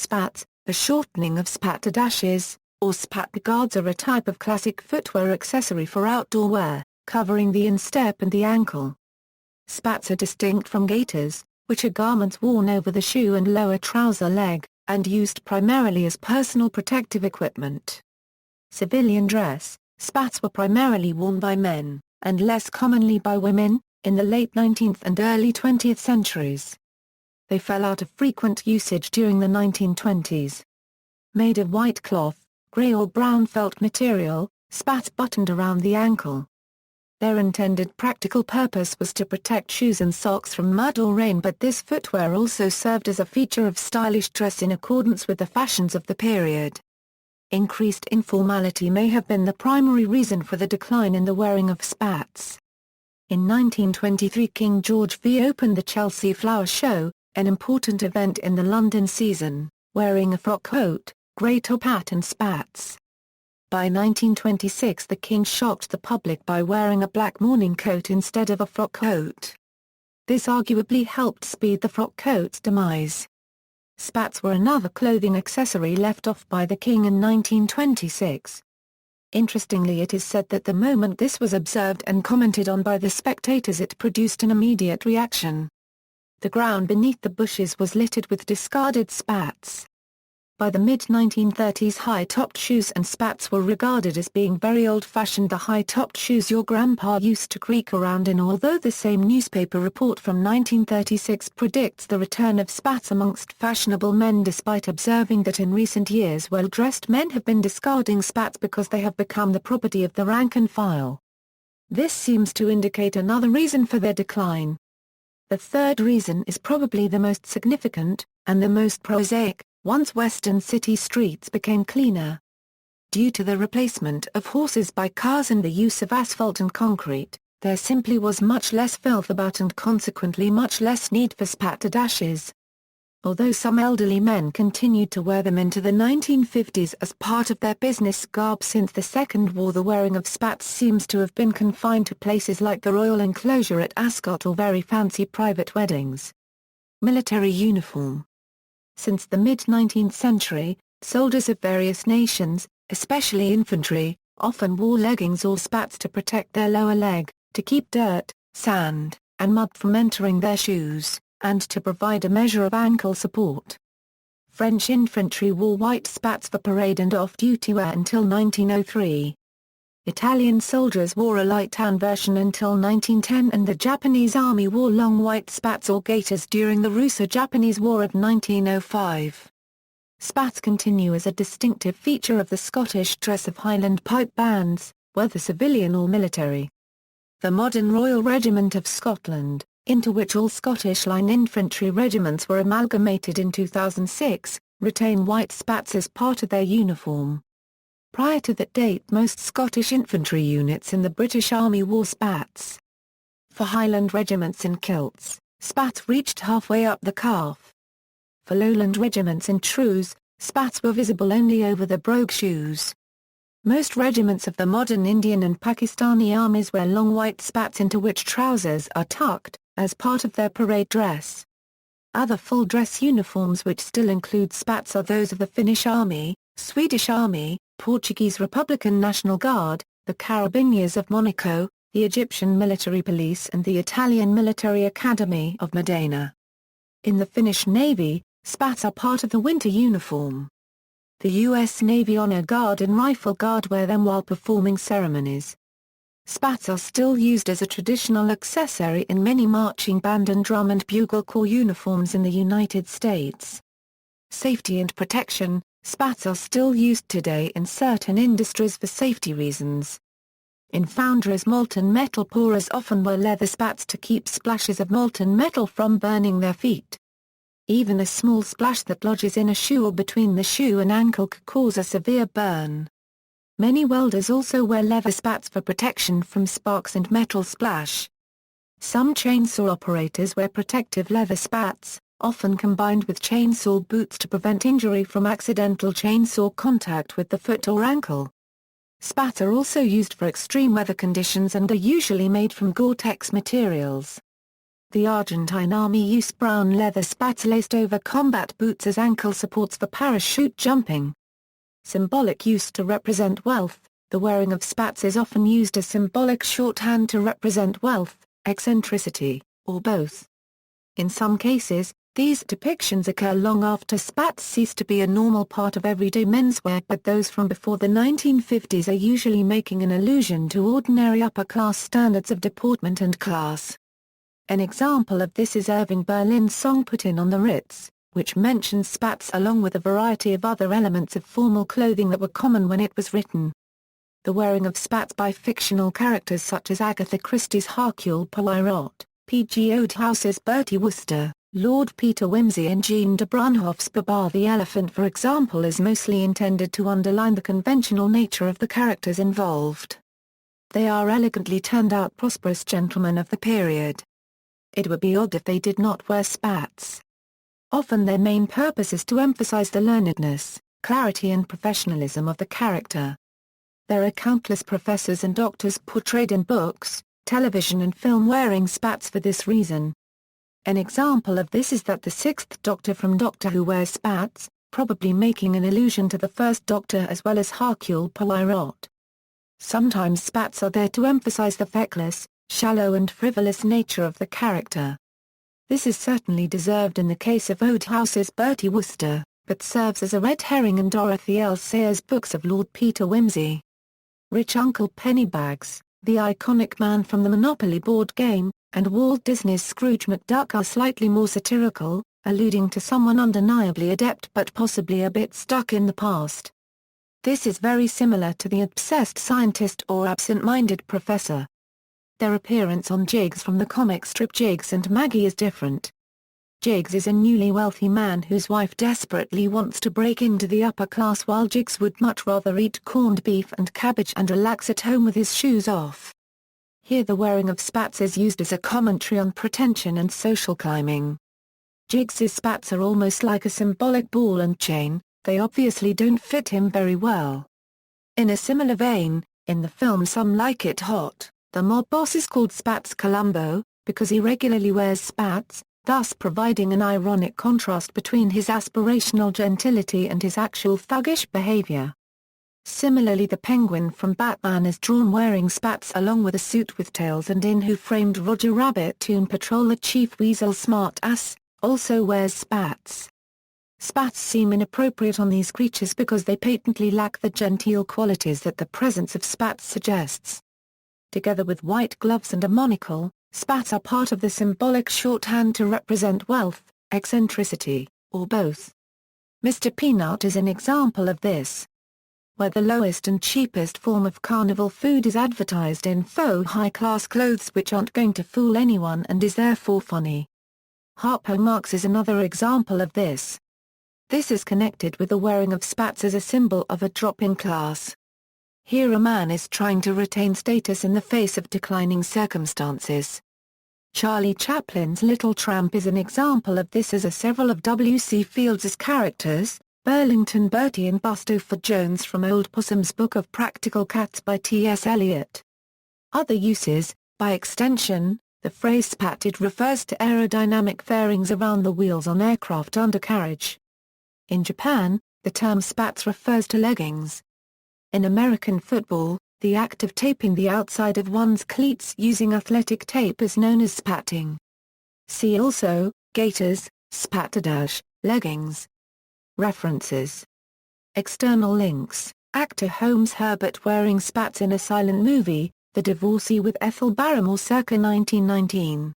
Spats, a shortening of spatadashes, or spat guards, are a type of classic footwear accessory for outdoor wear, covering the instep and the ankle. Spats are distinct from gaiters, which are garments worn over the shoe and lower trouser leg, and used primarily as personal protective equipment. Civilian dress, spats were primarily worn by men, and less commonly by women, in the late 19th and early 20th centuries. They fell out of frequent usage during the 1920s. Made of white cloth, grey or brown felt material, spats buttoned around the ankle. Their intended practical purpose was to protect shoes and socks from mud or rain, but this footwear also served as a feature of stylish dress in accordance with the fashions of the period. Increased informality may have been the primary reason for the decline in the wearing of spats. In 1923 King George V opened the Chelsea Flower Show, an important event in the London season, wearing a frock coat, grey top hat and spats. By 1926 the King shocked the public by wearing a black morning coat instead of a frock coat. This arguably helped speed the frock coat's demise. Spats were another clothing accessory left off by the King in 1926. Interestingly, it is said that the moment this was observed and commented on by the spectators, it produced an immediate reaction. The ground beneath the bushes was littered with discarded spats. By the mid-1930s high-topped shoes and spats were regarded as being very old-fashioned, the high-topped shoes your grandpa used to creak around in, although the same newspaper report from 1936 predicts the return of spats amongst fashionable men, despite observing that in recent years well-dressed men have been discarding spats because they have become the property of the rank and file. This seems to indicate another reason for their decline. The third reason is probably the most significant, and the most prosaic. Once western city streets became cleaner. Due to the replacement of horses by cars and the use of asphalt and concrete, there simply was much less filth about and consequently much less need for spatadashes. Although some elderly men continued to wear them into the 1950s as part of their business garb since the Second War, the wearing of spats seems to have been confined to places like the Royal Enclosure at Ascot or very fancy private weddings. Military uniform. Since the mid-19th century, soldiers of various nations, especially infantry, often wore leggings or spats to protect their lower leg, to keep dirt, sand, and mud from entering their shoes, and to provide a measure of ankle support. French infantry wore white spats for parade and off-duty wear until 1903. Italian soldiers wore a light tan version until 1910, and the Japanese army wore long white spats or gaiters during the Russo-Japanese War of 1905. Spats continue as a distinctive feature of the Scottish dress of Highland pipe bands, whether civilian or military. The modern Royal Regiment of Scotland, into which all Scottish Line Infantry regiments were amalgamated in 2006, retain white spats as part of their uniform. Prior to that date, most Scottish infantry units in the British Army wore spats. For Highland regiments in kilts, spats reached halfway up the calf. For Lowland regiments in trews, spats were visible only over the brogue shoes. Most regiments of the modern Indian and Pakistani armies wear long white spats into which trousers are tucked, as part of their parade dress. Other full-dress uniforms which still include spats are those of the Finnish Army, Swedish Army, Portuguese Republican National Guard, the Carabiniers of Monaco, the Egyptian Military Police and the Italian Military Academy of Modena. In the Finnish Navy, spats are part of the winter uniform. The U.S. Navy Honor Guard and Rifle Guard wear them while performing ceremonies. Spats are still used as a traditional accessory in many marching band and drum and bugle corps uniforms in the United States. Safety and protection. Spats are still used today in certain industries for safety reasons. In foundries, molten metal pourers often wear leather spats to keep splashes of molten metal from burning their feet. Even a small splash that lodges in a shoe or between the shoe and ankle could cause a severe burn. Many welders also wear leather spats for protection from sparks and metal splash. Some chainsaw operators wear protective leather spats, often combined with chainsaw boots to prevent injury from accidental chainsaw contact with the foot or ankle. Spats are also used for extreme weather conditions and are usually made from Gore-Tex materials. The Argentine Army used brown leather spats laced over combat boots as ankle supports for parachute jumping. Symbolic use to represent wealth. The wearing of spats is often used as symbolic shorthand to represent wealth, eccentricity, or both. In some cases, these depictions occur long after spats cease to be a normal part of everyday menswear, but those from before the 1950s are usually making an allusion to ordinary upper-class standards of deportment and class. An example of this is Irving Berlin's song Put In on the Ritz, which mentions spats along with a variety of other elements of formal clothing that were common when it was written. The wearing of spats by fictional characters such as Agatha Christie's Hercule Poirot, P.G. Wodehouse's Bertie Wooster, Lord Peter Wimsey and Jean de Brunhoff's Babar the Elephant, for example, is mostly intended to underline the conventional nature of the characters involved. They are elegantly turned-out prosperous gentlemen of the period. It would be odd if they did not wear spats. Often their main purpose is to emphasize the learnedness, clarity and professionalism of the character. There are countless professors and doctors portrayed in books, television and film wearing spats for this reason. An example of this is that the Sixth Doctor from Doctor Who wears spats, probably making an allusion to the First Doctor as well as Hercule Poirot. Sometimes spats are there to emphasize the feckless, shallow and frivolous nature of the character. This is certainly deserved in the case of Wodehouse's Bertie Wooster, but serves as a red herring in Dorothy L. Sayers' books of Lord Peter Wimsey. Rich Uncle Pennybags, the iconic man from the Monopoly board game, and Walt Disney's Scrooge McDuck are slightly more satirical, alluding to someone undeniably adept but possibly a bit stuck in the past. This is very similar to the obsessed scientist or absent-minded professor. Their appearance on Jiggs from the comic strip Jiggs and Maggie is different. Jiggs is a newly wealthy man whose wife desperately wants to break into the upper class, while Jiggs would much rather eat corned beef and cabbage and relax at home with his shoes off. Here the wearing of spats is used as a commentary on pretension and social climbing. Jiggs's spats are almost like a symbolic ball and chain, they obviously don't fit him very well. In a similar vein, in the film Some Like It Hot, the mob boss is called Spats Columbo, because he regularly wears spats, thus providing an ironic contrast between his aspirational gentility and his actual thuggish behavior. Similarly, the Penguin from Batman is drawn wearing spats along with a suit with tails, and in Who Framed Roger Rabbit Toon Patrol the Chief Weasel Smartass also wears spats. Spats seem inappropriate on these creatures because they patently lack the genteel qualities that the presence of spats suggests. Together with white gloves and a monocle, spats are part of the symbolic shorthand to represent wealth, eccentricity, or both. Mr. Peanut is an example of this. Where the lowest and cheapest form of carnival food is advertised in faux high-class clothes which aren't going to fool anyone and is therefore funny. Harpo Marx is another example of this. This is connected with the wearing of spats as a symbol of a drop in class. Here a man is trying to retain status in the face of declining circumstances. Charlie Chaplin's Little Tramp is an example of this, as are several of W.C. Fields' characters, Burlington Bertie and Bustopher Jones from Old Possum's Book of Practical Cats by T.S. Eliot. Other uses: by extension, the phrase spatted refers to aerodynamic fairings around the wheels on aircraft undercarriage. In Japan, the term spats refers to leggings. In American football, the act of taping the outside of one's cleats using athletic tape is known as spatting. See also, gaiters, spatterdash, leggings. References. External links: actor Holmes Herbert wearing spats in a silent movie, The Divorcee with Ethel Barrymore circa 1919.